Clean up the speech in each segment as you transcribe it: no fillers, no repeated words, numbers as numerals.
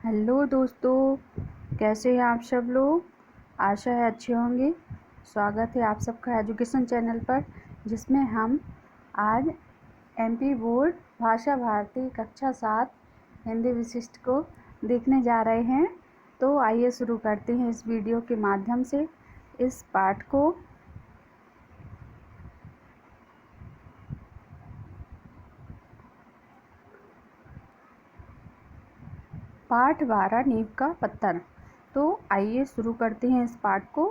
Hello दोस्तों, कैसे हैं आप सब लोग। आशा है अच्छे होंगे। स्वागत है आप सबका एजुकेशन चैनल पर, जिसमें हम आज एमपी बोर्ड भाषा भारती कक्षा 7 हिंदी विशिष्ट को देखने जा रहे हैं। तो आइए शुरू करते हैं इस वीडियो के माध्यम से इस पाठ को। पाठ 12 नींव का पत्थर। तो आइए शुरू करते हैं इस पाठ को।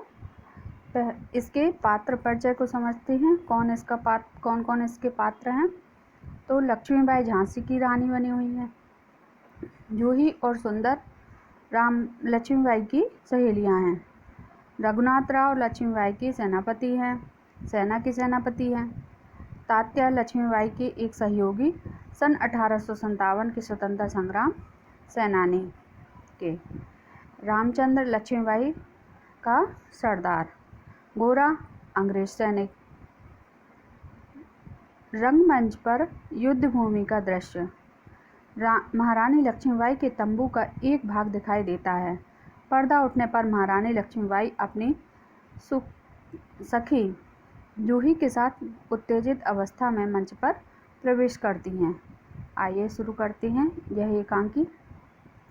इसके पात्र परिचय को समझते हैं। कौन कौन इसके पात्र हैं। तो लक्ष्मीबाई झांसी की रानी बनी हुई हैं। जूही और सुंदर राम लक्ष्मीबाई की सहेलियां हैं। रघुनाथ राव लक्ष्मीबाई के सेनापति हैं, सेना के सेनापति हैं। तात्या लक्ष्मीबाई के एक सहयोगी, सन 1857 के स्वतंत्रता संग्राम सेनानी के। रामचंद्र लक्ष्मीबाई का सरदार। गोरा अंग्रेज सैनिक। रंगमंच पर युद्ध भूमि का दृश्य। महारानी लक्ष्मीबाई के तंबू का एक भाग दिखाई देता है। पर्दा उठने पर महारानी लक्ष्मीबाई अपनी सखी जूही के साथ उत्तेजित अवस्था में मंच पर प्रवेश करती हैं। आइए शुरू करते हैं यह एकांकी।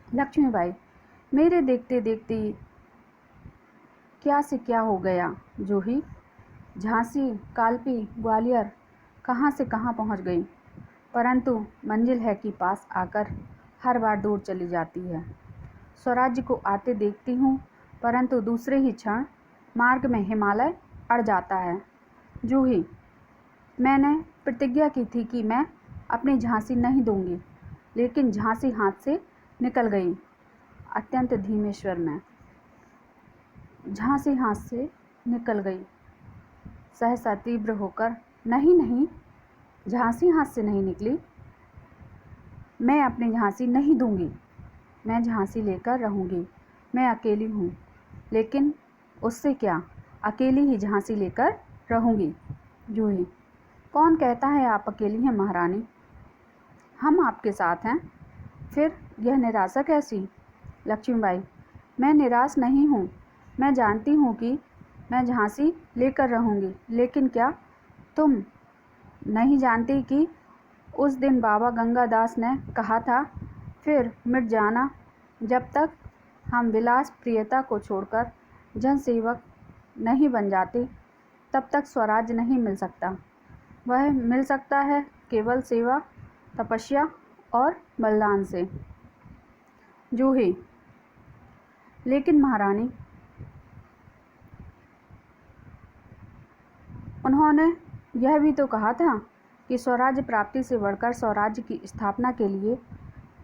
लक्ष्मीबाई, मेरे देखते देखते क्या से क्या हो गया। जूही, झांसी, कालपी, ग्वालियर कहाँ से कहाँ पहुँच गई, परंतु मंजिल है कि पास आकर हर बार दूर चली जाती है। स्वराज्य को आते देखती हूँ, परंतु दूसरे ही क्षण मार्ग में हिमालय अड़ जाता है। जूही, मैंने प्रतिज्ञा की थी कि मैं अपनी झांसी नहीं दूंगी, लेकिन झांसी हाथ से निकल गई। अत्यंत धीमे स्वर में, झांसी हाथ से निकल गई। सहसा तीव्र होकर, नहीं नहीं, झांसी हाथ से नहीं निकली। मैं अपनी झांसी नहीं दूंगी, मैं झांसी लेकर रहूंगी। मैं अकेली हूँ, लेकिन उससे क्या, अकेली ही झांसी लेकर रहूंगी। जूही, कौन कहता है आप अकेली हैं महारानी, हम आपके साथ हैं, फिर यह निराशा कैसी। लक्ष्मीबाई, मैं निराश नहीं हूँ। मैं जानती हूँ कि मैं झांसी लेकर रहूँगी, लेकिन क्या तुम नहीं जानती कि उस दिन बाबा गंगादास ने कहा था, फिर मिट जाना। जब तक हम विलास प्रियता को छोड़कर जनसेवक नहीं बन जाते, तब तक स्वराज्य नहीं मिल सकता। वह मिल सकता है केवल सेवा, तपस्या और बलिदान से। जूही, लेकिन महारानी, उन्होंने यह भी तो कहा था कि स्वराज्य प्राप्ति से बढ़कर स्वराज्य की स्थापना के लिए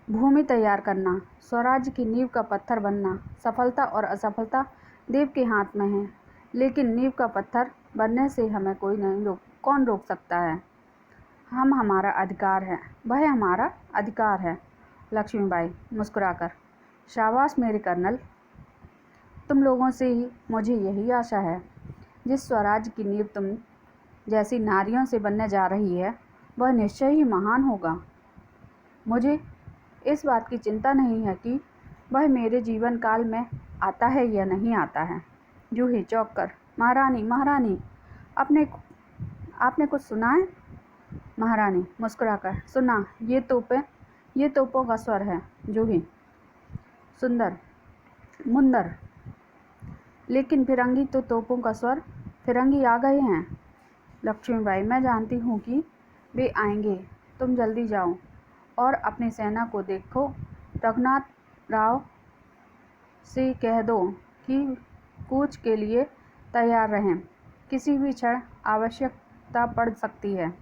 भूमि तैयार करना, स्वराज्य की नींव का पत्थर बनना, सफलता और असफलता देव के हाथ में है। लेकिन नींव का पत्थर बनने से हमें कौन रोक सकता है। हमारा अधिकार है, वह हमारा अधिकार है। लक्ष्मीबाई मुस्कुराकर, शाबाश मेरे कर्नल, तुम लोगों से ही मुझे यही आशा है। जिस स्वराज्य की नींव तुम जैसी नारियों से बनने जा रही है, वह निश्चय ही महान होगा। मुझे इस बात की चिंता नहीं है कि वह मेरे जीवन काल में आता है या नहीं आता है। जूही चौंक कर, महारानी महारानी, आपने कुछ सुना है। महारानी मुस्कुराकर, सुना, ये तोपों का स्वर है। जूही, सुंदर, मुंदर, लेकिन फिरंगी तो तोपों का स्वर, फिरंगी आ गए हैं। लक्ष्मीबाई, मैं जानती हूँ कि वे आएंगे, तुम जल्दी जाओ और अपनी सेना को देखो। रघुनाथ राव से कह दो कि कूच के लिए तैयार रहें, किसी भी क्षण आवश्यकता पड़ सकती है।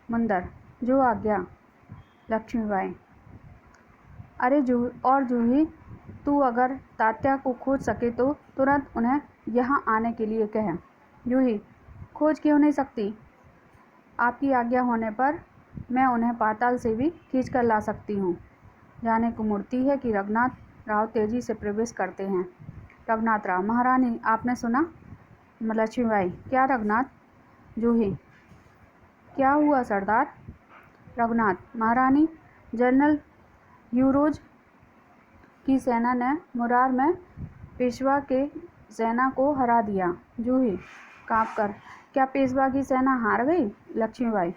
मुंदर, जो आज्ञा। लक्ष्मीबाई, अरे जूही, तू अगर तात्या को खोज सके तो तुरंत उन्हें यहाँ आने के लिए कह। जूही, खोज क्यों नहीं सकती, आपकी आज्ञा होने पर मैं उन्हें पाताल से भी खींच कर ला सकती हूँ। जाने को मुड़ती है कि रघुनाथ राव तेजी से प्रवेश करते हैं। रघुनाथ राव, महारानी आपने सुना। लक्ष्मीबाई, क्या रघुनाथ। जूही, क्या हुआ सरदार। रघुनाथ, महारानी, जनरल यूरोज की सेना ने मुरार में पेशवा के सेना को हरा दिया। जूही कांपकर, क्या पेशवा की सेना हार गई? लक्ष्मीबाई,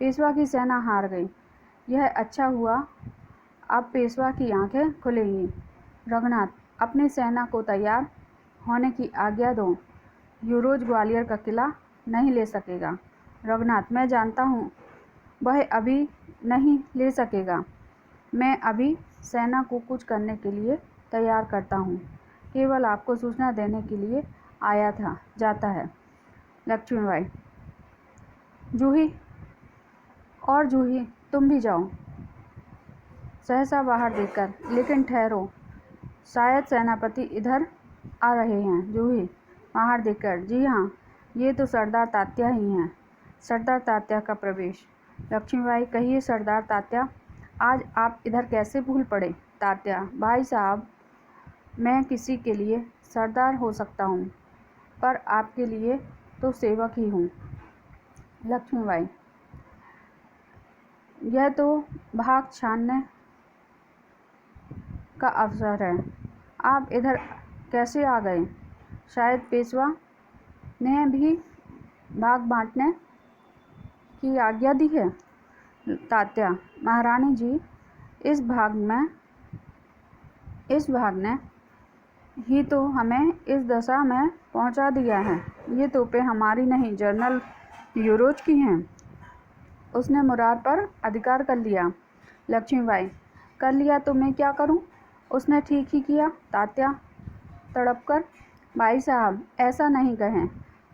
पेशवा की सेना हार गई। यह अच्छा हुआ, अब पेशवा की आंखें खुलेंगी। रघुनाथ, अपनी सेना को तैयार होने की आज्ञा दो। युवराज ग्वालियर का किला नहीं ले सकेगा। रघुनाथ, मैं जानता हूँ वह अभी नहीं ले सकेगा। मैं अभी सेना को कुछ करने के लिए तैयार करता हूँ। केवल आपको सूचना देने के लिए आया था। जाता है। लक्ष्मीबाई, जूही, और जूही तुम भी जाओ। सहसा बाहर देखकर, लेकिन ठहरो, शायद सेनापति इधर आ रहे हैं। जूही बाहर देखकर, जी हाँ, ये तो सरदार तात्या ही हैं। सरदार तात्या का प्रवेश। लक्ष्मीबाई, कहिए सरदार तात्या, आज आप इधर कैसे भूल पड़े? तात्या, भाई साहब, मैं किसी के लिए सरदार हो सकता हूँ, पर आपके लिए तो सेवक ही हूँ। लक्ष्मीबाई, यह तो भाग छानने का अवसर है। आप इधर कैसे आ गए? शायद पेशवा ने भी भाग बांटने की आज्ञा दी है। तात्या, महारानी जी, इस भाग ने ही तो हमें इस दशा में पहुंचा दिया है। ये तोपें हमारी नहीं, जनरल युरोज की हैं। उसने मुरार पर अधिकार कर लिया। लक्ष्मीबाई, कर लिया तो मैं क्या करूं? उसने ठीक ही किया। तात्या तड़पकर, भाई साहब, ऐसा नहीं कहें।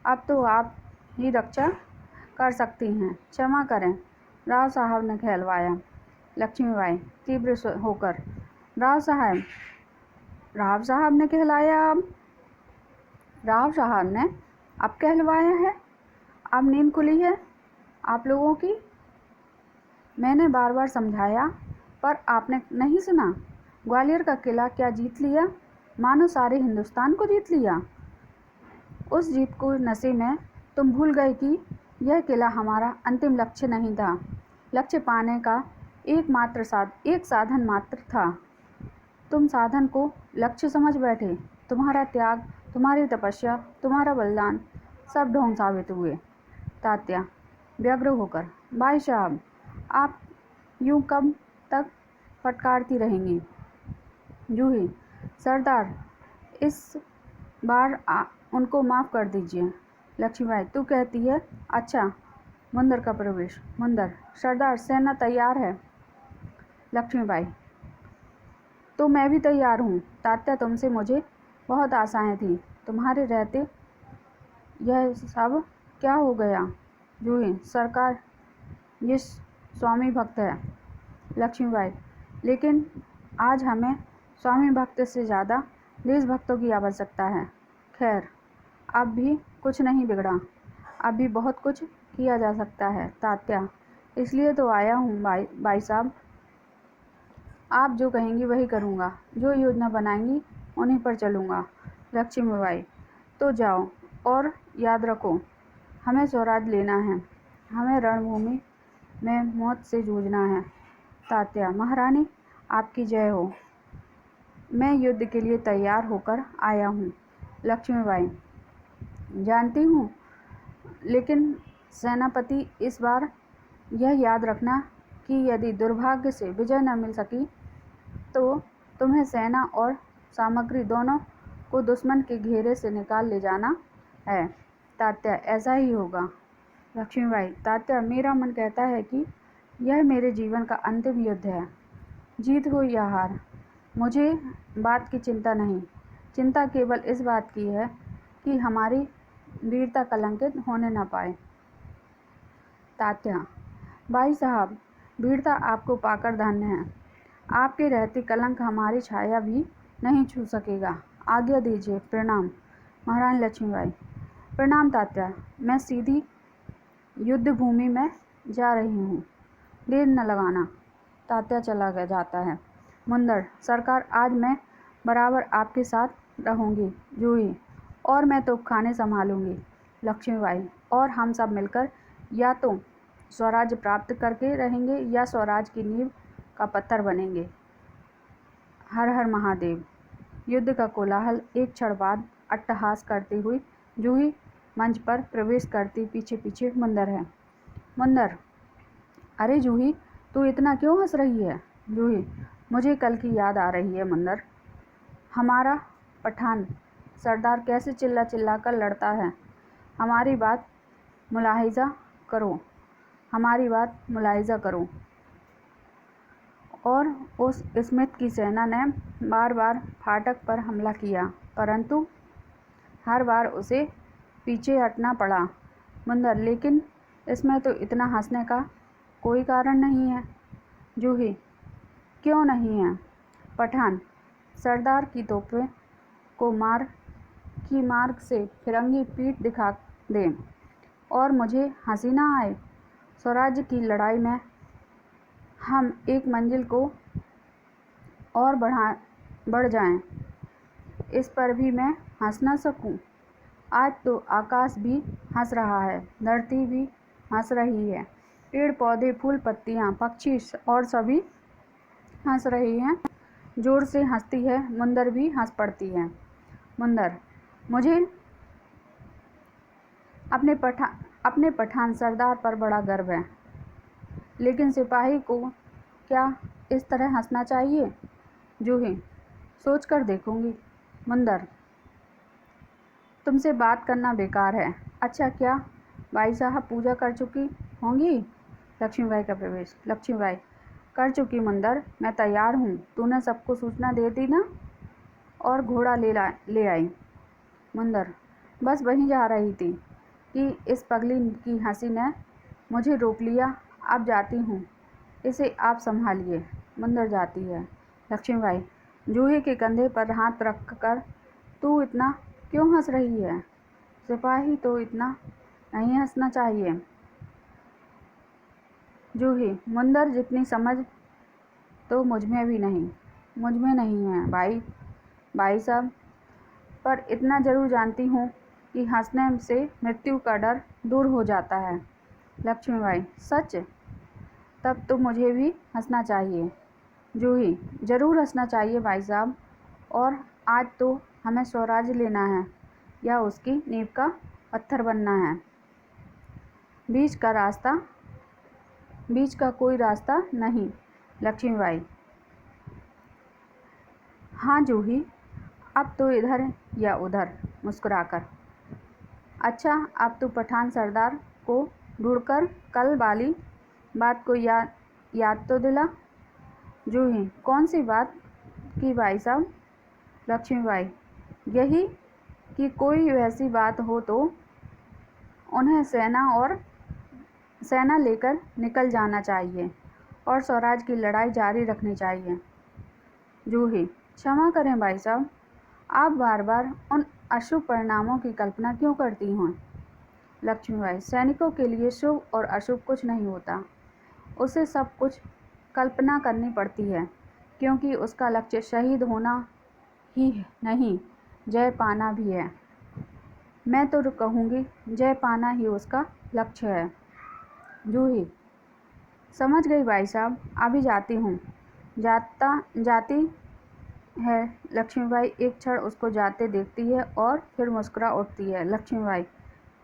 अब तो आप ही रक्षा कर सकती हैं। क्षमा करें, राव साहब ने कहलवाया। लक्ष्मीबाई तीव्र होकर, राव साहब ने कहलाया? अब राव साहब ने अब कहलवाया है? अब नींद खुली है आप लोगों की? मैंने बार बार समझाया, पर आपने नहीं सुना। ग्वालियर का किला क्या जीत लिया? मानो सारे हिंदुस्तान को जीत लिया। उस जीत को नशे में तुम भूल गए कि यह किला हमारा अंतिम लक्ष्य नहीं था। लक्ष्य पाने का एक साधन मात्र था। तुम साधन को लक्ष्य समझ बैठे। तुम्हारा त्याग, तुम्हारी तपस्या, तुम्हारा बलिदान सब ढोंग साबित हुए। तात्या व्यग्र होकर, भाई साहब, आप यूं कब तक फटकारती रहेंगी? जूही, सरदार, इस बार उनको माफ़ कर दीजिए। लक्ष्मीबाई, तू कहती है? अच्छा। मुंदर का प्रवेश। मुंदर, सरदार, सेना तैयार है। लक्ष्मीबाई, तो मैं भी तैयार हूँ। तात्या, तुमसे मुझे बहुत आशाएं थी। तुम्हारे रहते यह सब क्या हो गया? जूही, सरकार, ये स्वामी भक्त है। लक्ष्मीबाई, लेकिन आज हमें स्वामी भक्त से ज़्यादा देशभक्तों की आवश्यकता है। खैर, अब भी कुछ नहीं बिगड़ा। अब भी बहुत कुछ किया जा सकता है। तात्या, इसलिए तो आया हूँ भाई साहब। आप जो कहेंगी वही करूँगा। जो योजना बनाएंगी उन्हीं पर चलूँगा। लक्ष्मीबाई, तो जाओ, और याद रखो, हमें स्वराज लेना है। हमें रणभूमि में मौत से जूझना है। तात्या, महारानी, आपकी जय हो। मैं युद्ध के लिए तैयार होकर आया हूँ। लक्ष्मीबाई, जानती हूँ, लेकिन सेनापति, इस बार यह याद रखना कि यदि दुर्भाग्य से विजय न मिल सकी तो तुम्हें सेना और सामग्री दोनों को दुश्मन के घेरे से निकाल ले जाना है। तात्या, ऐसा ही होगा। लक्ष्मीबाई, तात्या, मेरा मन कहता है कि यह मेरे जीवन का अंतिम युद्ध है। जीत हो या हार, मुझे बात की चिंता नहीं। चिंता केवल इस बात की है कि हमारी वीरता कलंकित होने न पाए। तात्या, भाई साहब, वीरता आपको पाकर धन्य है। आपके रहते कलंक हमारी छाया भी नहीं छू सकेगा। आज्ञा दीजिए। प्रणाम। महारानी लक्ष्मीबाई, प्रणाम तात्या, मैं सीधी युद्ध भूमि में जा रही हूँ। देर न लगाना। तात्या चला जाता है। मुंदर, सरकार, आज मैं बराबर आपके साथ रहूँगी। जूही, और मैं तोपखाने संभालूंगी। लक्ष्मीबाई, और हम सब मिलकर या तो स्वराज्य प्राप्त करके रहेंगे या स्वराज की नींव का पत्थर बनेंगे। हर हर महादेव। युद्ध का कोलाहल एक क्षण बाद अट्टहास करती हुई जूही मंच पर प्रवेश करती पीछे पीछे मुंदर है। मुंदर, अरे जूही, तू इतना क्यों हंस रही है? जूही, मुझे कल की याद आ रही है मुंदर। हमारा पठान सरदार कैसे चिल्ला चिल्ला कर लड़ता है। हमारी बात मुलाहिजा करो, हमारी बात मुलाहिजा करो। और उस स्मिथ की सेना ने बार बार फाटक पर हमला किया, परंतु हर बार उसे पीछे हटना पड़ा। मुंदर, लेकिन इसमें तो इतना हंसने का कोई कारण नहीं है। जूही, क्यों नहीं है? पठान सरदार की तोपें को मार्ग से फिरंगी पीठ दिखा दें और मुझे हंसी ना आए। स्वराज्य की लड़ाई में हम एक मंजिल को और बढ़ जाएं, इस पर भी मैं हंस ना सकूं। आज तो आकाश भी हंस रहा है, धरती भी हंस रही है, पेड़ पौधे फूल पत्तियां पक्षी और सभी हंस रही हैं। जोर से हंसती है मुंदर भी हंस पड़ती है। मुंदर, मुझे अपने पठान सरदार पर बड़ा गर्व है, लेकिन सिपाही को क्या इस तरह हंसना चाहिए? जूही, सोच कर देखूंगी। मुंदर, तुमसे बात करना बेकार है। अच्छा, क्या बाई साहब पूजा कर चुकी होंगी? लक्ष्मीबाई का प्रवेश। लक्ष्मीबाई, कर चुकी मुंदर, मैं तैयार हूँ। तूने सबको सूचना दे दी ना? और घोड़ा ले आई। मुंदर, बस वहीं जा रही थी कि इस पगली की हंसी ने मुझे रोक लिया। अब जाती हूँ, इसे आप संभालिए। मुंदर जाती है। लक्ष्मीबाई जूही के कंधे पर हाथ रख कर, तू इतना क्यों हंस रही है? सिपाही तो इतना नहीं हंसना चाहिए। जूही, मुंदर जितनी समझ तो मुझ में नहीं है भाई साहब, पर इतना जरूर जानती हूँ कि हंसने से मृत्यु का डर दूर हो जाता है। लक्ष्मीबाई, सच? तब तो मुझे भी हंसना चाहिए। जूही, जरूर हंसना चाहिए भाई साहब, और आज तो हमें स्वराज्य लेना है या उसकी नींव का पत्थर बनना है। बीच का कोई रास्ता नहीं। लक्ष्मीबाई, हाँ जूही, अब तो इधर या उधर। मुस्कुराकर, अच्छा, अब तो पठान सरदार को ढूंढकर कल वाली बात को याद तो दिला। जूही, कौन सी बात की भाई साहब? लक्ष्मीबाई, यही कि कोई वैसी बात हो तो उन्हें सेना लेकर निकल जाना चाहिए और स्वराज की लड़ाई जारी रखनी चाहिए। जूही, क्षमा करें भाई साहब, आप बार बार उन अशुभ परिणामों की कल्पना क्यों करती हैं? लक्ष्मीबाई, सैनिकों के लिए शुभ और अशुभ कुछ नहीं होता, उसे सब कुछ कल्पना करनी पड़ती है, क्योंकि उसका लक्ष्य शहीद होना ही नहीं, जय पाना भी है। मैं तो कहूँगी जय पाना ही उसका लक्ष्य है। जूही, समझ गई भाई साहब, अभी जाती हूँ। जाती है। लक्ष्मीबाई एक क्षण उसको जाते देखती है और फिर मुस्कुरा उठती है। लक्ष्मीबाई,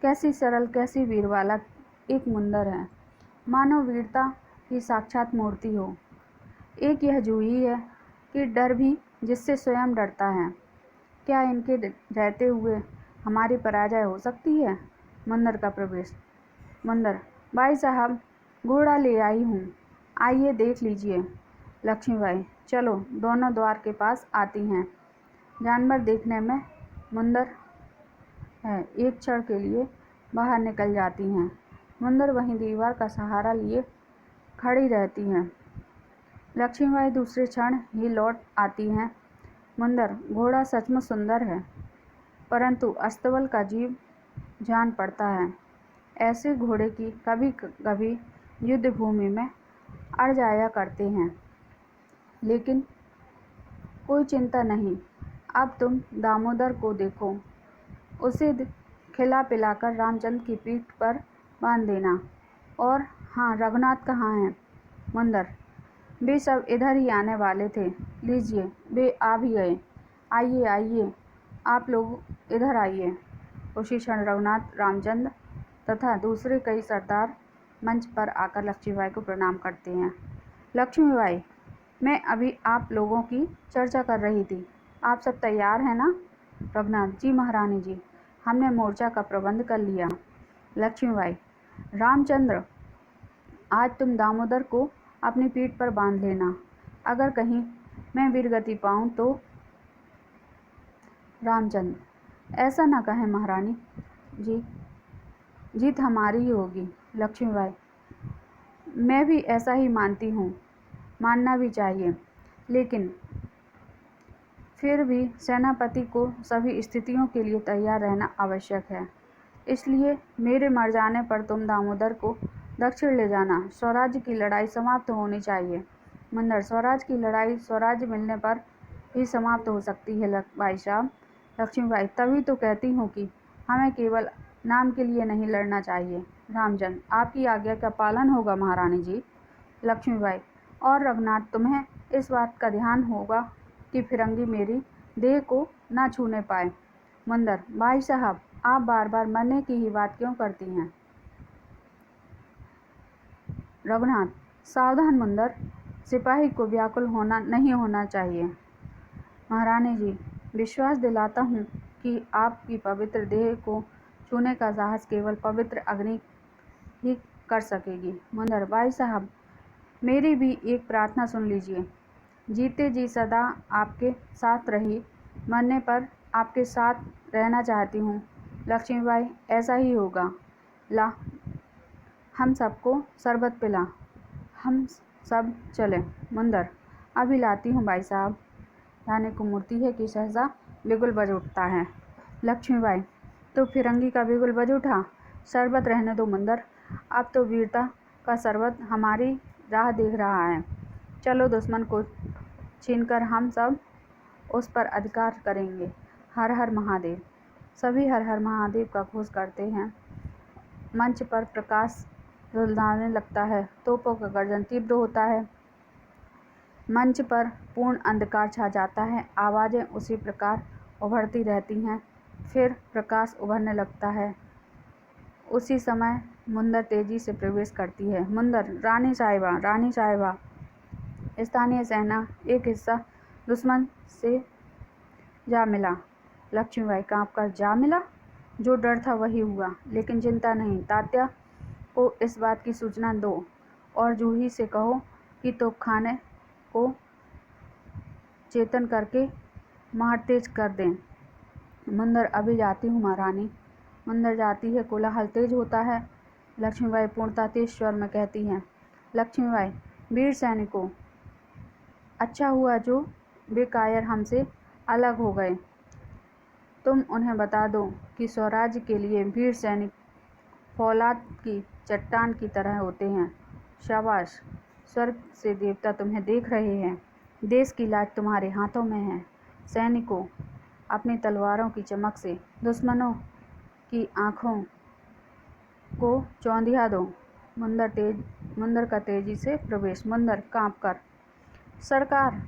कैसी सरल, कैसी वीर बालक एक मुंदर है, मानो वीरता की साक्षात मूर्ति हो। एक यह जूही है कि डर भी जिससे स्वयं डरता है। क्या इनके रहते हुए हमारी पराजय हो सकती है? मुंदर का प्रवेश। मुंदर, भाई साहब, घोड़ा ले आई हूँ, आइए देख लीजिए। लक्ष्मीबाई, चलो, दोनों द्वार के पास आती हैं। जानवर देखने में मुंदर है, एक क्षण के लिए बाहर निकल जाती हैं। मुंदर वहीं दीवार का सहारा लिए खड़ी रहती हैं। लक्ष्मीबाई दूसरे क्षण ही लौट आती हैं। मुंदर, घोड़ा सचमुच सुंदर है, परंतु अस्तबल का जीव जान पड़ता है। ऐसे घोड़े की कभी कभी युद्ध भूमि में अड़ जाया करते हैं, लेकिन कोई चिंता नहीं। अब तुम दामोदर को देखो, उसे खिला पिलाकर रामचंद्र की पीठ पर बांध देना। और हाँ, रघुनाथ कहाँ हैं? मुंदर, वे सब इधर ही आने वाले थे। लीजिए, वे आ भी गए। आइए आइए, आप लोग इधर आइए। उसी क्षण रघुनाथ, रामचंद्र तथा दूसरे कई सरदार मंच पर आकर लक्ष्मीबाई को प्रणाम करते हैं। लक्ष्मीबाई, मैं अभी आप लोगों की चर्चा कर रही थी। आप सब तैयार हैं ना? रघुनाथ, जी महारानी जी, हमने मोर्चा का प्रबंध कर लिया। लक्ष्मीबाई, रामचंद्र, आज तुम दामोदर को अपनी पीठ पर बांध लेना। अगर कहीं मैं वीरगति पाऊं तो। रामचंद्र, ऐसा न कहें महारानी जी, जीत हमारी ही होगी। लक्ष्मीबाई, मैं भी ऐसा ही मानती हूँ, मानना भी चाहिए, लेकिन फिर भी सेनापति को सभी स्थितियों के लिए तैयार रहना आवश्यक है। इसलिए मेरे मर जाने पर तुम दामोदर को दक्षिण ले जाना। स्वराज्य की लड़ाई समाप्त होनी चाहिए। मुंदर, स्वराज की लड़ाई स्वराज्य मिलने पर ही समाप्त हो सकती है भाई साहब। लक्ष्मीबाई, तभी तो कहती हूँ कि हमें केवल नाम के लिए नहीं लड़ना चाहिए। रामचंद्र, आपकी आज्ञा का पालन होगा महारानी जी। लक्ष्मीबाई, और रघुनाथ, तुम्हें इस बात का ध्यान होगा कि फिरंगी मेरी देह को न छूने पाए। मुंदर, भाई साहब, आप बार बार मरने की ही बात क्यों करती हैं? रघुनाथ, सावधान मुंदर, सिपाही को व्याकुल नहीं होना चाहिए। महारानी जी, विश्वास दिलाता हूँ कि आपकी पवित्र देह को छूने का साहस केवल पवित्र अग्नि ही कर सकेगी। मुंदर, भाई साहब, मेरी भी एक प्रार्थना सुन लीजिए। जीते जी सदा आपके साथ रही, मरने पर आपके साथ रहना चाहती हूँ। लक्ष्मीबाई, ऐसा ही होगा। ला, हम सबको शरबत पिला, हम सब चलें। मुंदर, अभी लाती हूँ भाई साहब। लाने को मूर्ति है कि सहसा बिगुल बज उठता है। लक्ष्मीबाई, तो फिरंगी का बिगुल बज उठा। शरबत रहने दो मुंदर, अब तो वीरता का शरबत हमारी राह देख रहा है। चलो, दुश्मन को छीनकर हम सब उस पर अधिकार करेंगे। हर हर महादेव। सभी हर हर महादेव का घोष करते हैं। मंच पर प्रकाश झुलसाने लगता है। तोपों का गर्जन तीव्र होता है। मंच पर पूर्ण अंधकार छा जाता है। आवाज़ें उसी प्रकार उभरती रहती हैं। फिर प्रकाश उभरने लगता है। उसी समय मुंदर तेजी से प्रवेश करती है। मुंदर, रानी साहिबा, रानी साहिबा। स्थानीय सेना एक हिस्सा दुश्मन से जा मिला। लक्ष्मीबाई, काँप कर जा मिला? जो डर था वही हुआ, लेकिन चिंता नहीं। तात्या को इस बात की सूचना दो और जूही से कहो कि तोपखाने को चेतन करके मार तेज कर दें। मुंदर, अभी जाती हूँ महारानी। मुंदर जाती है। कोलाहल तेज होता है। लक्ष्मीबाई पूर्णतः तेज स्वर में कहती हैं। लक्ष्मीबाई, वीर सैनिकों, अच्छा हुआ जो वे कायर हमसे अलग हो गए। तुम उन्हें बता दो कि स्वराज्य के लिए वीर सैनिक फौलाद की चट्टान की तरह होते हैं। शाबाश, स्वर्ग से देवता तुम्हें देख रहे हैं। देश की लाज तुम्हारे हाथों में है। सैनिकों, अपनी तलवारों की चमक से दुश्मनों की आँखों को चौंधिया दो। मुंदर का तेजी से प्रवेश। मुंदर काँप कर, सरकार,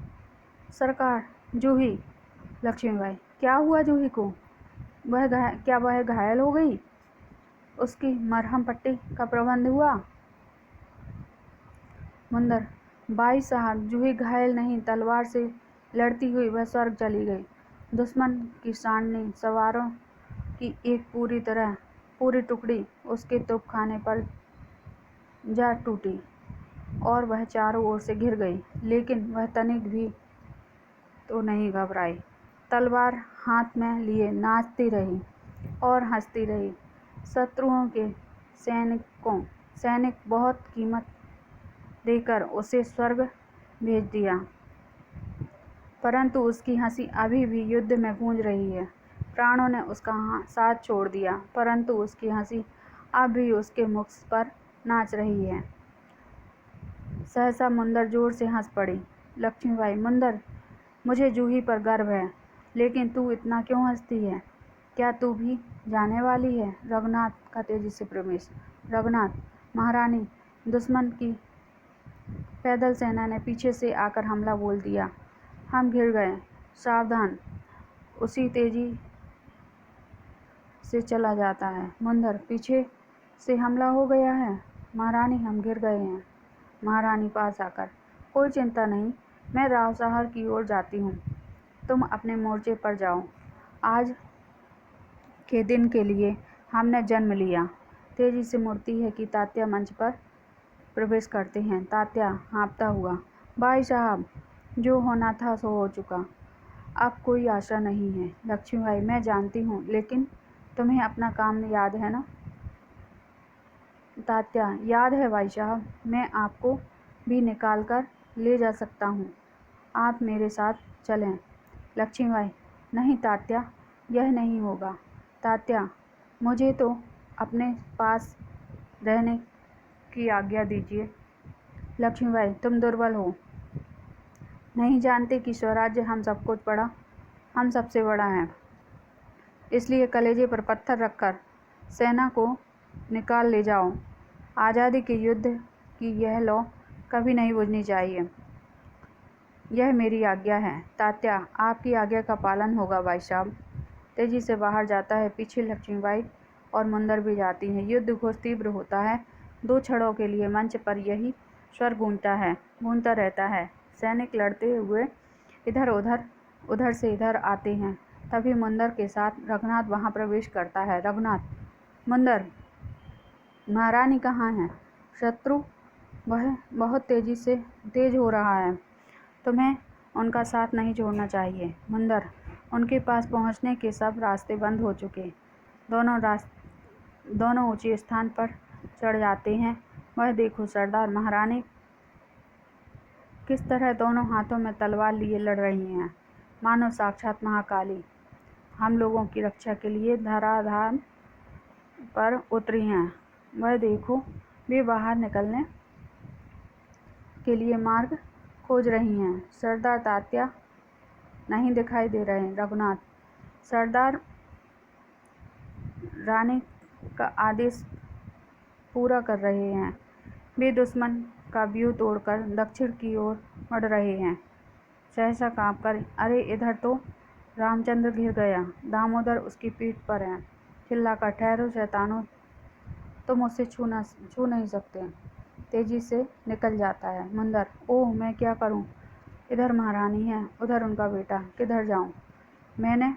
सरकार, जूही। लक्ष्मीबाई, क्या हुआ जूही को? क्या वह घायल हो गई? उसकी मरहम पट्टी का प्रबंध हुआ? मुंदर, भाई साहब, जूही घायल नहीं, तलवार से लड़ती हुई वह स्वर्ग चली गई। दुश्मन की सारणी सवारों की एक पूरी टुकड़ी उसके तोपखाने पर जा टूटी और वह चारों ओर से घिर गई, लेकिन वह तनिक भी तो नहीं घबराई। तलवार हाथ में लिए नाचती रही और हंसती रही। शत्रुओं के सैनिक बहुत कीमत देकर उसे स्वर्ग भेज दिया, परंतु उसकी हंसी अभी भी युद्ध में गूंज रही है। प्राणों ने उसका साथ छोड़ दिया, परंतु उसकी हंसी अब भी उसके मुख पर नाच रही है। सहसा मुंदर जोर से हंस पड़ी। लक्ष्मीबाई, मुंदर, मुझे जूही पर गर्व है, लेकिन तू इतना क्यों हंसती है? क्या तू भी जाने वाली है? रघुनाथ का तेजी से प्रवेश। रघुनाथ, महारानी, दुश्मन की पैदल सेना ने पीछे से आकर हमला बोल दिया। हम घिर गए। सावधान, उसी तेजी से चला जाता है। मुंदर, पीछे से हमला हो गया है। महारानी, हम घिर गए हैं। महारानी पास आकर, कोई चिंता नहीं, मैं राव शहर की ओर जाती हूँ, तुम अपने मोर्चे पर जाओ। आज के दिन के लिए हमने जन्म लिया। तेजी से मुड़ती है कि तात्या मंच पर प्रवेश करते हैं। तात्या हाँफता हुआ, भाई साहब, जो होना था सो हो चुका, अब कोई आशा नहीं है। लक्ष्मीबाई, मैं जानती हूँ, लेकिन तुम्हें अपना काम याद है ना? तात्या, याद है भाई साहब, मैं आपको भी निकाल कर ले जा सकता हूँ, आप मेरे साथ चलें। लक्ष्मीबाई, नहीं तात्या, यह नहीं होगा। तात्या, मुझे तो अपने पास रहने की आज्ञा दीजिए। लक्ष्मीबाई, तुम दुर्बल हो, नहीं जानते कि स्वराज्य हम सबसे बड़ा है, इसलिए कलेजे पर पत्थर रखकर सेना को निकाल ले जाओ। आज़ादी के युद्ध की यह लौ कभी नहीं बुझनी चाहिए। यह मेरी आज्ञा है। तात्या, आपकी आज्ञा का पालन होगा भाई साहब। तेजी से बाहर जाता है। पीछे लक्ष्मीबाई और मुंदर भी जाती हैं। युद्ध घोष तीव्र होता है। 2 क्षणों के लिए मंच पर यही स्वर गूंजता रहता है। सैनिक लड़ते हुए उधर से इधर आते हैं। तभी मुंदर के साथ रघुनाथ वहां प्रवेश करता है। रघुनाथ, मुंदर, महारानी कहाँ है? शत्रु वह बहुत तेज हो रहा है, तुम्हें उनका साथ नहीं छोड़ना चाहिए। मुंदर, उनके पास पहुंचने के सब रास्ते बंद हो चुके। दोनों ऊंचे स्थान पर चढ़ जाते हैं। वह देखो सरदार, महारानी किस तरह दोनों हाथों में तलवार लिए लड़ रही हैं, मानो साक्षात महाकाली हम लोगों की रक्षा के लिए धराधाम पर उतरी हैं। वह देखो, वे बाहर निकलने के लिए मार्ग खोज रही हैं। सरदार, तात्या नहीं दिखाई दे रहे। रघुनाथ, सरदार रानी का आदेश पूरा कर रहे हैं। वे दुश्मन का व्यूह तोड़कर दक्षिण की ओर बढ़ रहे हैं। सहसा कांपकर, अरे इधर तो रामचंद्र घिर गया, दामोदर उसकी पीठ पर है। चिल्लाकर, ठहरो शैतानों, तुम उसे छू नहीं सकते। तेजी से निकल जाता है। मुंदर, ओह, मैं क्या करूं? इधर महारानी है, उधर उनका बेटा, किधर जाऊं? मैंने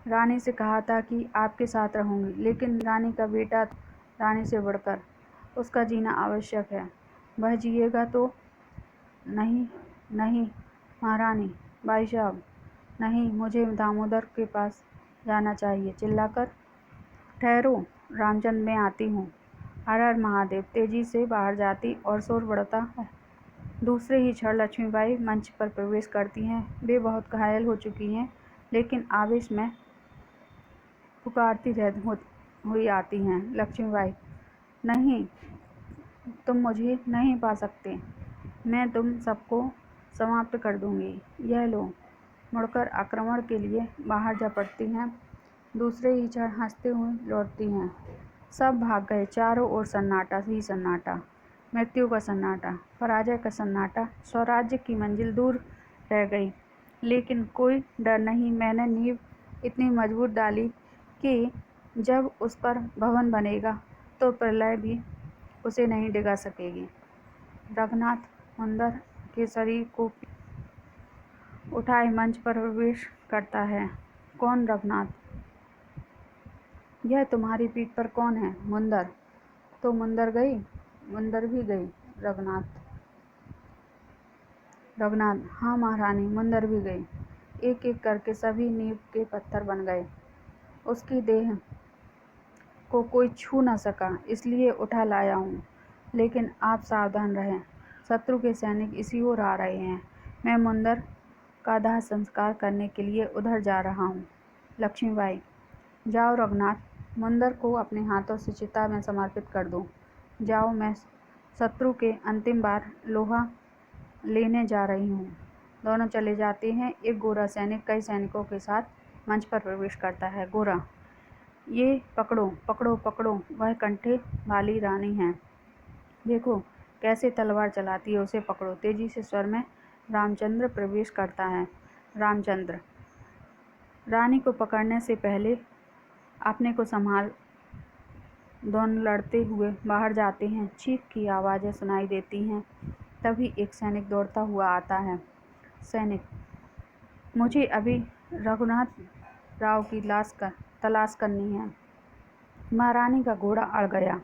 रानी से कहा था कि आपके साथ रहूंगी, लेकिन रानी का बेटा रानी से बढ़कर, उसका जीना आवश्यक है। वह जिएगा तो नहीं महारानी, भाई साहब, नहीं, मुझे दामोदर के पास जाना चाहिए। चिल्लाकर, ठहरो रामचंद्र, मैं आती हूँ। हर हर महादेव। तेजी से बाहर जाती और शोर बढ़ता है। दूसरे ही क्षण लक्ष्मीबाई मंच पर प्रवेश करती हैं। वे बहुत घायल हो चुकी हैं, लेकिन आवेश में पुकारती हुई आती हैं। लक्ष्मीबाई, नहीं, तुम मुझे नहीं पा सकते, मैं तुम सबको समाप्त कर दूंगी। यह लो। मुड़कर आक्रमण के लिए बाहर जा पड़ती हैं। दूसरे ही क्षण हंसते हुए लौटती हैं। सब भाग गए। चारों ओर सन्नाटा ही सन्नाटा, मृत्यु का सन्नाटा, पराजय का सन्नाटा। स्वराज्य की मंजिल दूर रह गई, लेकिन कोई डर नहीं। मैंने नींव इतनी मजबूत डाली कि जब उस पर भवन बनेगा तो प्रलय भी उसे नहीं डिगा सकेगी। रघुनाथ मुंदर के शरीर को उठाए मंच पर प्रवेश करता है। कौन? रघुनाथ, यह तुम्हारी पीठ पर कौन है? मुंदर, तो मुंदर भी गई। रघुनाथ, हाँ महारानी, मुंदर भी गई। एक एक करके सभी नींव के पत्थर बन गए। उसकी देह को कोई छू न सका, इसलिए उठा लाया हूँ। लेकिन आप सावधान रहें, शत्रु के सैनिक इसी ओर आ रहे हैं। मैं मुंदर का दाह संस्कार करने के लिए उधर जा रहा हूँ। लक्ष्मीबाई, जाओ रघुनाथ, मुंदर को अपने हाथों से चिता में समर्पित कर दो। जाओ, मैं शत्रु के अंतिम बार लोहा लेने जा रही हूँ। दोनों चले जाते हैं। एक गोरा सैनिक कई सैनिकों के साथ मंच पर प्रवेश करता है। गोरा, ये पकड़ो, वह कंठे वाली रानी है। देखो, कैसे तलवार चलाती है, उसे पकड़ो। तेजी से स्वर में रामचंद्र प्रवेश करता है। रामचंद्र रानी को पकड़ने से पहले अपने को संभाल। दोनों लड़ते हुए बाहर जाते हैं। चीख की आवाज़ें सुनाई देती हैं। तभी एक सैनिक दौड़ता हुआ आता है। सैनिक, मुझे अभी रघुनाथ राव की तलाश करनी है। महारानी का घोड़ा अड़ गया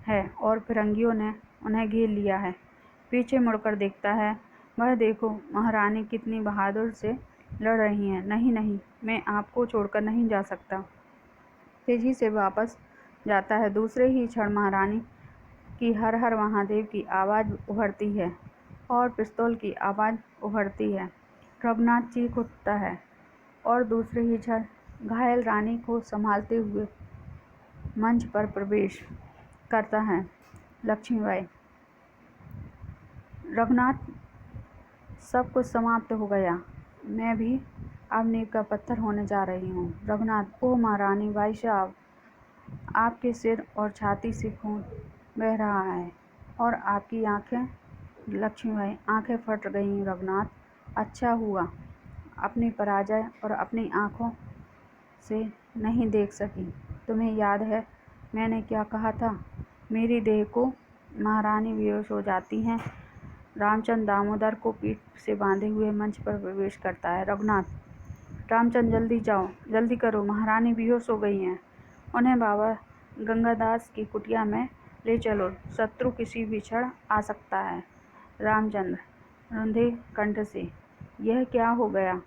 है और फिरंगियों ने उन्हें घेर लिया है। पीछे मुड़कर देखता है। वह देखो, महारानी कितनी बहादुर से लड़ रही हैं। नहीं नहीं, मैं आपको छोड़कर नहीं जा सकता। तेजी से वापस जाता है। दूसरे ही क्षण महारानी की हर हर महादेव की आवाज़ उभरती है और पिस्तौल की आवाज़ उभरती है। रघुनाथ चीख उठता है और दूसरे ही क्षण घायल रानी को संभालते हुए मंच पर प्रवेश करता है। लक्ष्मीबाई, रघुनाथ, सब कुछ समाप्त हो गया। मैं भी अब नींव का पत्थर होने जा रही हूँ। रघुनाथ, ओ महारानी, भाई साहब, आपके सिर और छाती से खून बह रहा है और आपकी आंखें। लक्ष्मीबाई, आंखें फट गईं। रघुनाथ, अच्छा हुआ अपनी पराजय और अपनी आंखों से नहीं देख सकी। तुम्हें याद है मैंने क्या कहा था? मेरी देह को महारानी बेहोश हो जाती हैं। रामचंद्र दामोदर को पीठ से बांधे हुए मंच पर प्रवेश करता है। रघुनाथ, रामचंद्र, जल्दी जाओ, जल्दी करो, महारानी बेहोश हो गई हैं। उन्हें बाबा गंगादास की कुटिया में ले चलो, शत्रु किसी भी क्षण आ सकता है। रामचंद्र रुंधे कंठ से, यह क्या हो गया?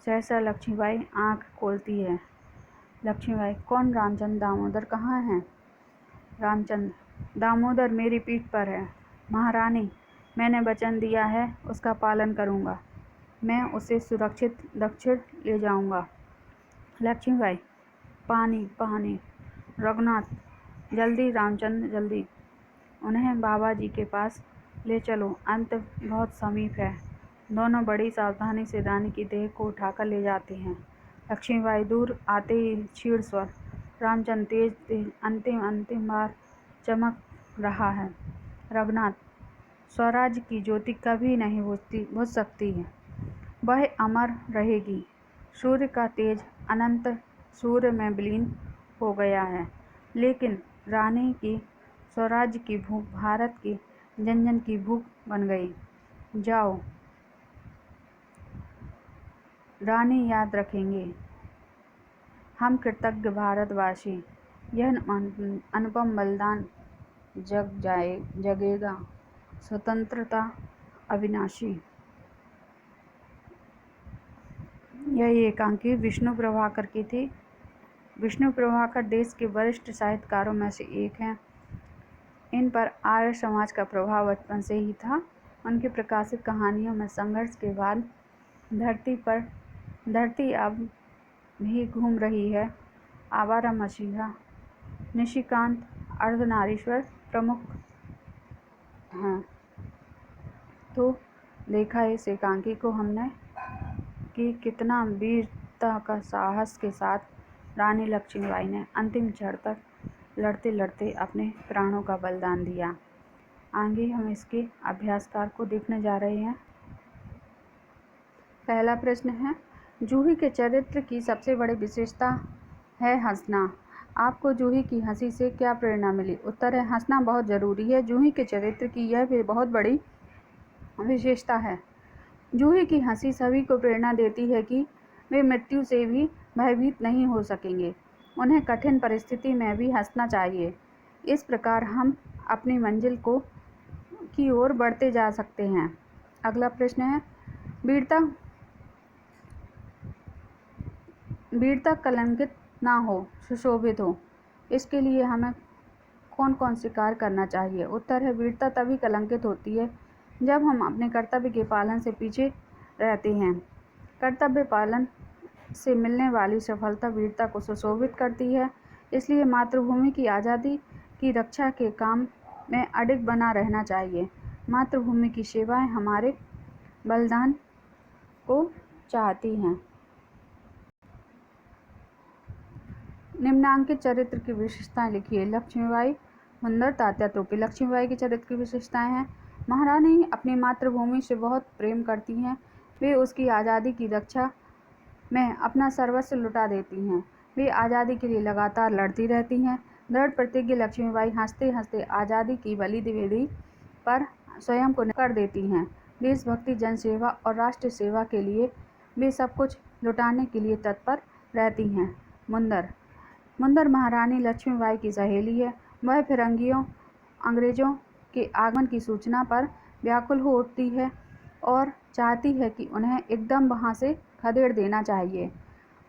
सहसा लक्ष्मीबाई आंख खोलती है। लक्ष्मीबाई, कौन? रामचंद्र, दामोदर कहाँ हैं? रामचंद्र, दामोदर मेरी पीठ पर है। महारानी, मैंने वचन दिया है, उसका पालन करूँगा। मैं उसे सुरक्षित दक्षिण ले जाऊँगा। लक्ष्मीबाई, पानी पानी। रघुनाथ, जल्दी रामचंद्र, जल्दी, उन्हें बाबा जी के पास ले चलो, अंत बहुत समीप है। दोनों बड़ी सावधानी से रानी की देह को उठाकर ले जाते हैं। लक्ष्मीबाई दूर आते ही क्षीण स्वर, रामचंद्र, तेज तेज, अंतिम अंतिम बार चमक रहा है। रघुनाथ, स्वराज्य की ज्योति कभी नहीं बुझ सकती है, वह अमर रहेगी। सूर्य का तेज अनंत सूर्य में विलीन हो गया है, लेकिन रानी की स्वराज्य की भूख भारत की जन जन की भूख बन गई। जाओ, रानी याद रखेंगे हम कृतज्ञ भारतवासी। यह अनुपम बलिदान जगेगा स्वतंत्रता अविनाशी। यह एकांकी विष्णु प्रभाकर की थी। विष्णु प्रभाकर देश के वरिष्ठ साहित्यकारों में से एक हैं। इन पर आर्य समाज का प्रभाव बचपन से ही था। उनकी प्रकाशित कहानियों में संघर्ष के बाद धरती अब भी घूम रही है, आवारा मसीहा, निशिकांत, अर्धनारीश्वर प्रमुख हैं। तो देखा इस एकांकी को हमने कि कितना वीरता का साहस के साथ रानी लक्ष्मीबाई ने अंतिम क्षण तक लड़ते लड़ते अपने प्राणों का बलिदान दिया। आगे हम इसके अभ्यासकार को देखने जा रहे हैं। पहला प्रश्न है, जूही के चरित्र की सबसे बड़ी विशेषता है हंसना। आपको जूही की हंसी से क्या प्रेरणा मिली? उत्तर है, हंसना बहुत ज़रूरी है। जूही के चरित्र की यह भी बहुत बड़ी विशेषता है। जूही की हंसी सभी को प्रेरणा देती है कि वे मृत्यु से भी भयभीत नहीं हो सकेंगे। उन्हें कठिन परिस्थिति में भी हंसना चाहिए। इस प्रकार हम अपनी मंजिल की ओर बढ़ते जा सकते हैं। अगला प्रश्न है, वीरता कलंकित ना हो, सुशोभित हो, इसके लिए हमें कौन कौन से कार्य करना चाहिए? उत्तर है, वीरता तभी कलंकित होती है जब हम अपने कर्तव्य के पालन से पीछे रहते हैं। कर्तव्य पालन से मिलने वाली सफलता वीरता को सुशोभित करती है। इसलिए मातृभूमि की आज़ादी की रक्षा के काम में अडिग बना रहना चाहिए। मातृभूमि की सेवाएं हमारे बलिदान को चाहती हैं। निम्नांकित चरित्र की विशेषताएं लिखिए। लक्ष्मीबाई मुंदर, तात्या टोपे। लक्ष्मीबाई के चरित्र की विशेषताएं हैं। महारानी अपनी मातृभूमि से बहुत प्रेम करती हैं। वे उसकी आज़ादी की रक्षा में अपना सर्वस्व लुटा देती हैं। वे आज़ादी के लिए लगातार लड़ती रहती हैं। दृढ़ प्रतिज्ञ लक्ष्मीबाई हंसते हंसते आज़ादी की बलिवेदी पर स्वयं को कर देती हैं। देशभक्ति, जनसेवा और राष्ट्र सेवा के लिए वे सब कुछ लुटाने के लिए तत्पर रहती हैं। मुंदर, मुंदर महारानी लक्ष्मीबाई की सहेली है। वह फिरंगियों अंग्रेजों के आगमन की सूचना पर व्याकुल हो उठती है और चाहती है कि उन्हें एकदम वहां से खदेड़ देना चाहिए।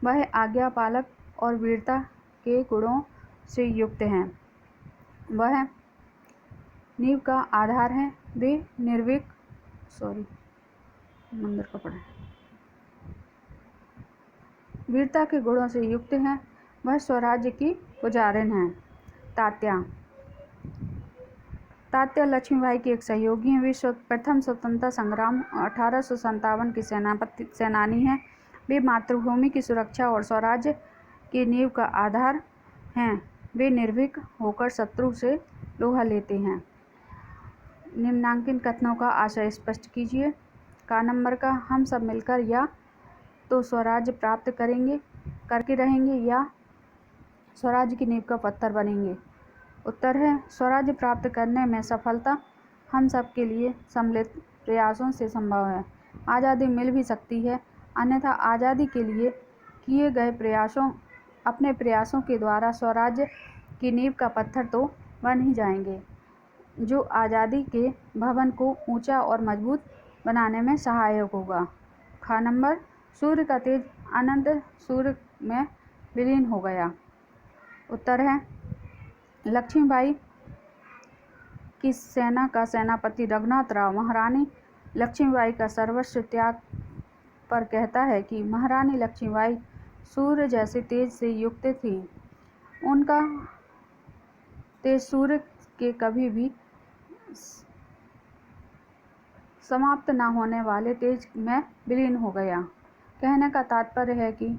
वह आज्ञापालक और वीरता के गुणों से युक्त हैं। वह नींव का आधार हैं। वे निर्भीक मुंदर का पढ़ें। वीरता के गुणों से युक्त हैं। वह स्वराज्य की पुजारिन हैं। तात्या, तात्या लक्ष्मीबाई की एक सहयोगी हैं। वे प्रथम स्वतंत्रता संग्राम 1857 की सेनानी हैं। वे मातृभूमि की सुरक्षा और स्वराज्य की नींव का आधार हैं। वे निर्भीक होकर शत्रु से लोहा लेते हैं। निम्नांकित कथनों का आशय स्पष्ट कीजिए। का नंबर का, हम सब मिलकर या तो स्वराज्य प्राप्त करके रहेंगे या स्वराज्य की नींव का पत्थर बनेंगे। उत्तर है, स्वराज्य प्राप्त करने में सफलता हम सब के लिए सम्मिलित प्रयासों से संभव है। आज़ादी मिल भी सकती है, अन्यथा आज़ादी के लिए किए गए अपने प्रयासों के द्वारा स्वराज्य की नींव का पत्थर तो बन ही जाएंगे, जो आज़ादी के भवन को ऊंचा और मजबूत बनाने में सहायक होगा। खा नंबर, सूर्य का तेज अनंत सूर्य में विलीन हो गया। उत्तर है, लक्ष्मीबाई की सेना का सेनापति रघुनाथ राव महारानी लक्ष्मीबाई का सर्वस्व त्याग पर कहता है कि महारानी लक्ष्मीबाई सूर्य जैसे तेज से युक्त थी। उनका तेज सूर्य के कभी भी समाप्त न होने वाले तेज में विलीन हो गया। कहने का तात्पर्य है कि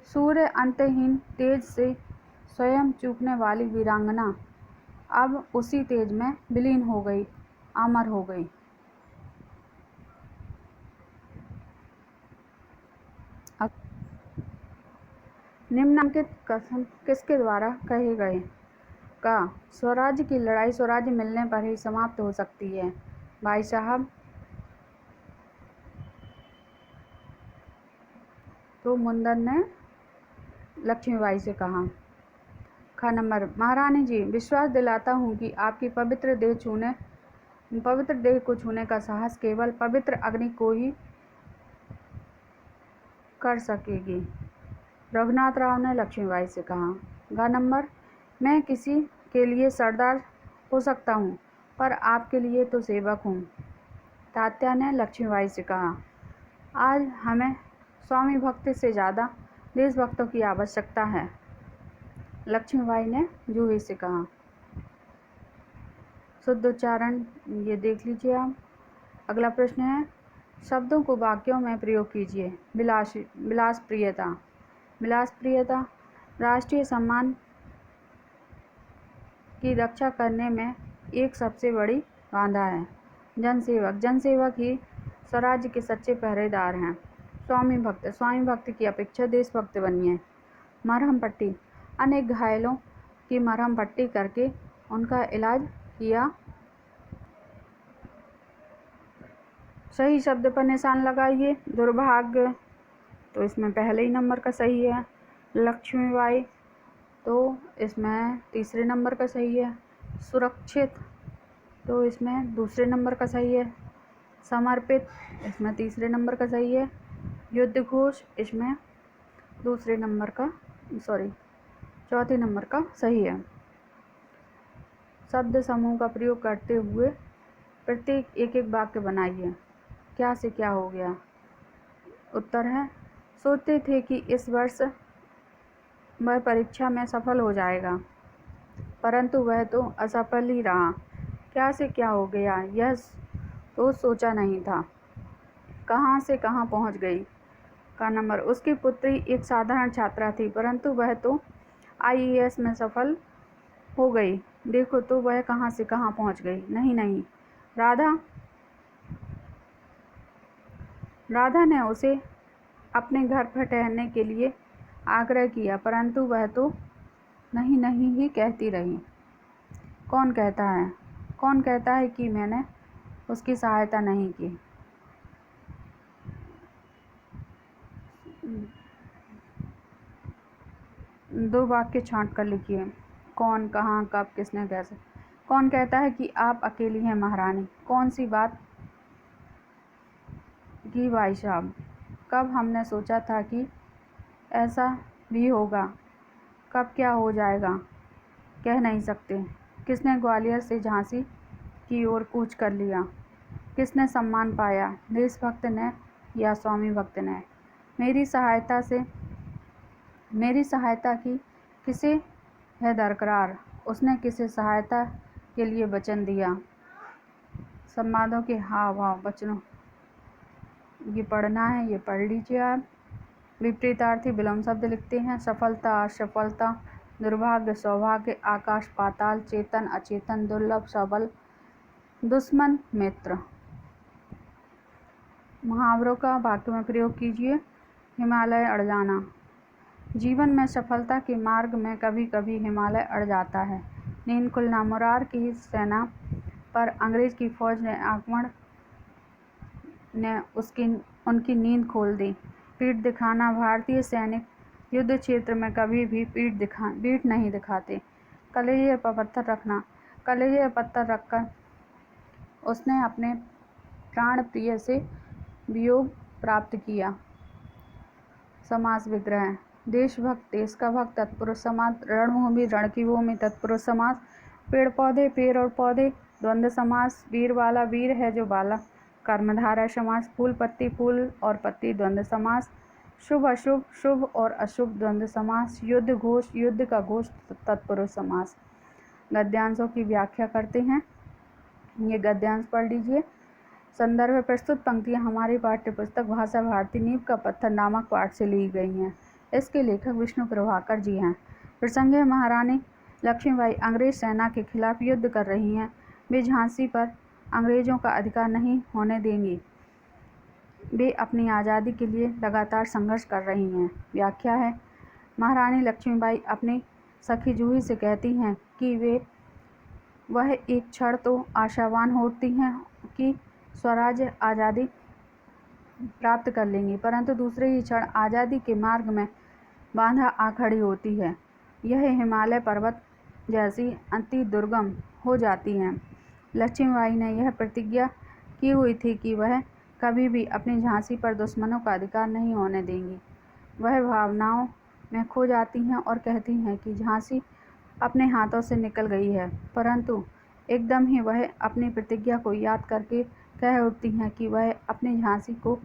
सूर्य अंतहीन तेज से स्वयं चूकने वाली वीरांगना अब उसी तेज में विलीन हो गई, अमर हो गई। निम्नलिखित कथन किसके द्वारा कहे गए? का, स्वराज्य की लड़ाई स्वराज्य मिलने पर ही समाप्त हो सकती है। भाई साहब, तो मुंदर ने लक्ष्मीबाई से कहा। खा नंबर, महारानी जी, विश्वास दिलाता हूँ कि आपकी पवित्र देह को छूने का साहस केवल पवित्र अग्नि को ही कर सकेगी। रघुनाथ राव ने लक्ष्मीबाई से कहा। गा नंबर, मैं किसी के लिए सरदार हो सकता हूँ, पर आपके लिए तो सेवक हूँ। तात्या ने लक्ष्मीबाई से कहा। आज हमें स्वामी भक्ति से ज़्यादा देशभक्तों की आवश्यकता है। लक्ष्मीबाई ने जूही से कहा। शुद्ध उच्चारण ये देख लीजिए आप। अगला प्रश्न है, शब्दों को वाक्यों में प्रयोग कीजिए। विलासप्रियता, विलासप्रियता राष्ट्रीय सम्मान की रक्षा करने में एक सबसे बड़ी बाधा है। जनसेवक, जनसेवक ही स्वराज्य के सच्चे पहरेदार हैं। स्वामी भक्त, स्वामी भक्त की अपेक्षा देशभक्त बनिए। मरहम पट्टी, अनेक घायलों की मरहम पट्टी करके उनका इलाज किया। सही शब्द पर निशान लगाइए। दुर्भाग्य, तो इसमें पहले ही नंबर का सही है। लक्ष्मीबाई, तो इसमें तीसरे नंबर का सही है। सुरक्षित, तो इसमें दूसरे नंबर का सही है। समर्पित, इसमें तीसरे नंबर का सही है। युद्ध घोष, इसमें चौथे नंबर का सही है। शब्द समूह का प्रयोग करते हुए प्रत्येक एक वाक्य बनाइए। क्या से क्या हो गया? उत्तर है, सोचते थे कि इस वर्ष वह परीक्षा में सफल हो जाएगा, परंतु वह तो असफल ही रहा। क्या से क्या हो गया, यह तो सोचा नहीं था। कहाँ से कहाँ पहुँच गई? का नंबर, उसकी पुत्री एक साधारण छात्रा थी, परंतु वह तो IAS में सफल हो गई। देखो तो वह कहाँ से कहाँ पहुँच गई। नहीं नहीं, राधा ने उसे अपने घर पर ठहरने के लिए आग्रह किया, परंतु वह तो नहीं नहीं ही कहती रही। कौन कहता है कि मैंने उसकी सहायता नहीं की। दो वाक्य छांट कर लिखिए। कौन, कहाँ, कब, किसने, कैसे। कौन कहता है कि आप अकेली हैं महारानी? कौन सी बात की भाई साहब? कब हमने सोचा था कि ऐसा भी होगा? कब क्या हो जाएगा कह नहीं सकते। किसने ग्वालियर से झांसी की ओर कूच कर लिया? किसने सम्मान पाया, देशभक्त ने या स्वामी भक्त ने? मेरी सहायता की किसे है दरकरार? उसने किसे सहायता के लिए वचन दिया? संवादों के हाव भाव वचनों, ये पढ़ना है, ये पढ़ लीजिए आप। विपरीतार्थी विलोम शब्द लिखते हैं। सफलता, असफलता, दुर्भाग्य, सौभाग्य, आकाश पाताल, चेतन अचेतन, दुर्लभ सबल, दुश्मन मित्र। मुहावरों का वाक्य में प्रयोग कीजिए। हिमालय अड़ जाना। जीवन में सफलता के मार्ग में कभी कभी हिमालय अड़ जाता है। नींद खुलना। मुरार की सेना पर अंग्रेज की फौज ने आक्रमण ने उनकी नींद खोल दी। पीठ दिखाना। भारतीय सैनिक युद्ध क्षेत्र में कभी भी पीठ नहीं दिखाते। कलेजे पर पत्थर रखना। कलेजे पर पत्थर रखकर उसने अपने प्राण प्रिय से वियोग प्राप्त किया। समास विग्रह। देशभक्त, देश का भक्त, तत्पुरुष समास। रणभूमि, रण की भूमि, तत्पुरुष समास। पेड़ पौधे, पेड़ और पौधे, द्वंद्व समास। वीर वाला, वीर है जो बाला, कर्मधारय समास। फूल पत्ती, फूल और पत्ती, द्वंद्व समास। शुभ अशुभ, शुभ और अशुभ, द्वंद्व समास। युद्ध घोष, युद्ध का घोष, तत्पुरुष समास। गद्यांशों की व्याख्या करते हैं। ये गद्यांश पढ़ लीजिए। संदर्भ। प्रस्तुत पंक्तियाँ हमारी पाठ्य पुस्तक भाषा भारती नींव का पत्थर नामक पाठ से ली गई हैं। इसके लेखक विष्णु प्रभाकर जी हैं। प्रसंग है, महारानी लक्ष्मीबाई अंग्रेज सेना के खिलाफ युद्ध कर रही हैं। वे झांसी पर अंग्रेजों का अधिकार नहीं होने देंगी। वे अपनी आज़ादी के लिए लगातार संघर्ष कर रही हैं। व्याख्या है, महारानी लक्ष्मीबाई अपनी सखी जूही से कहती हैं कि वह एक क्षण तो आशावान होती हैं कि स्वराज्य आज़ादी प्राप्त कर लेंगी, परंतु दूसरे ही क्षण आज़ादी के मार्ग में बाधा आ खड़ी होती है। यह हिमालय पर्वत जैसी अति दुर्गम हो जाती हैं। लक्ष्मीबाई ने यह प्रतिज्ञा की हुई थी कि वह कभी भी अपनी झांसी पर दुश्मनों का अधिकार नहीं होने देंगी। वह भावनाओं में खो जाती हैं और कहती हैं कि झांसी अपने हाथों से निकल गई है, परंतु एकदम ही वह अपनी प्रतिज्ञा को याद करके कह उठती हैं कि वह अपनी झांसी को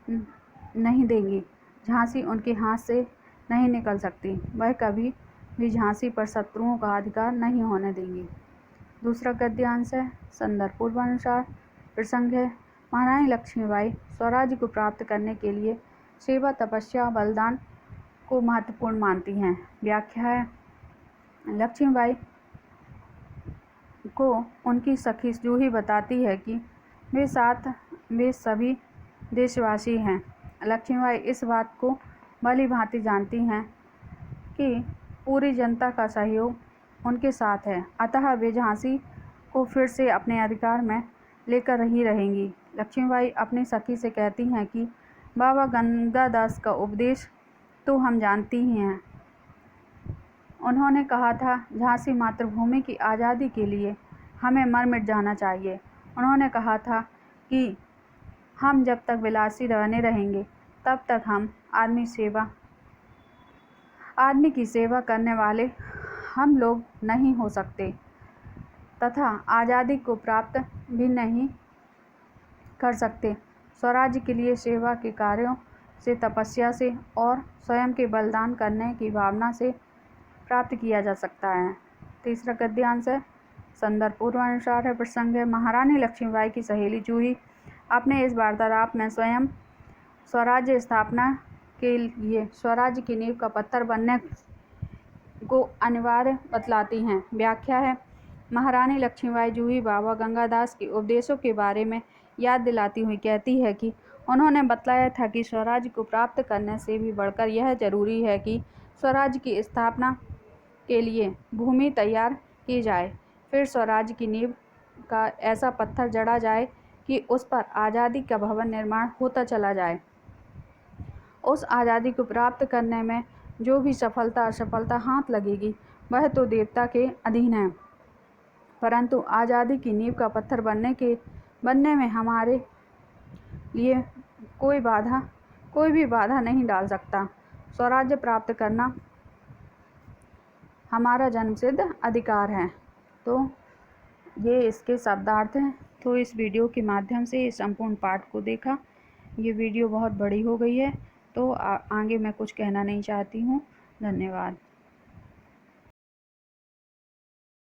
नहीं देंगी। झांसी उनके हाथ से नहीं निकल सकती। वह कभी भी झांसी पर शत्रुओं का अधिकार नहीं होने देंगी। दूसरा गद्यांश है। संदर्भ पूर्वानुसार। प्रसंग है, महारानी लक्ष्मीबाई स्वराज्य को प्राप्त करने के लिए सेवा, तपस्या, बलिदान को महत्वपूर्ण मानती हैं। व्याख्या है, लक्ष्मीबाई को उनकी सखी जूही बताती है कि वे सभी देशवासी हैं। लक्ष्मीबाई इस बात को भली भांति जानती हैं कि पूरी जनता का सहयोग उनके साथ है, अतः वे झांसी को फिर से अपने अधिकार में लेकर ही रहेंगी। लक्ष्मीबाई अपनी सखी से कहती हैं कि बाबा गंगादास का उपदेश तो हम जानती ही हैं। उन्होंने कहा था, झांसी मातृभूमि की आज़ादी के लिए हमें मर मिट जाना चाहिए। उन्होंने कहा था कि हम जब तक विलासी बने रहेंगे तब तक हम आदमी की सेवा करने वाले हम लोग नहीं हो सकते तथा आज़ादी को प्राप्त भी नहीं कर सकते। स्वराज्य के लिए सेवा के कार्यों से, तपस्या से और स्वयं के बलिदान करने की भावना से प्राप्त किया जा सकता है। तीसरा गद्यांश है। संदर्भ पूर्वानुसार है। प्रसंग है, महारानी लक्ष्मीबाई की सहेली जूही अपने इस वार्तालाप में स्वयं स्वराज्य स्थापना के लिए स्वराज्य की नींव का पत्थर बनने को अनिवार्य बतलाती हैं। व्याख्या है, महारानी लक्ष्मीबाई जूही बाबा गंगादास के उपदेशों के बारे में याद दिलाती हुई कहती है कि उन्होंने बतलाया था कि स्वराज्य को प्राप्त करने से भी बढ़कर यह जरूरी है कि स्वराज्य की स्थापना के लिए भूमि तैयार की जाए, फिर स्वराज्य की नींव का ऐसा पत्थर जड़ा जाए कि उस पर आज़ादी का भवन निर्माण होता चला जाए। उस आज़ादी को प्राप्त करने में जो भी सफलता असफलता हाथ लगेगी वह तो देवता के अधीन है, परंतु आज़ादी की नींव का पत्थर बनने में हमारे लिए कोई भी बाधा नहीं डाल सकता। स्वराज्य प्राप्त करना हमारा जन्मसिद्ध अधिकार है। तो ये इसके शब्दार्थ हैं। तो इस वीडियो के माध्यम से इस संपूर्ण पाठ को देखा। ये वीडियो बहुत बड़ी हो गई है, तो आगे मैं कुछ कहना नहीं चाहती हूँ। धन्यवाद।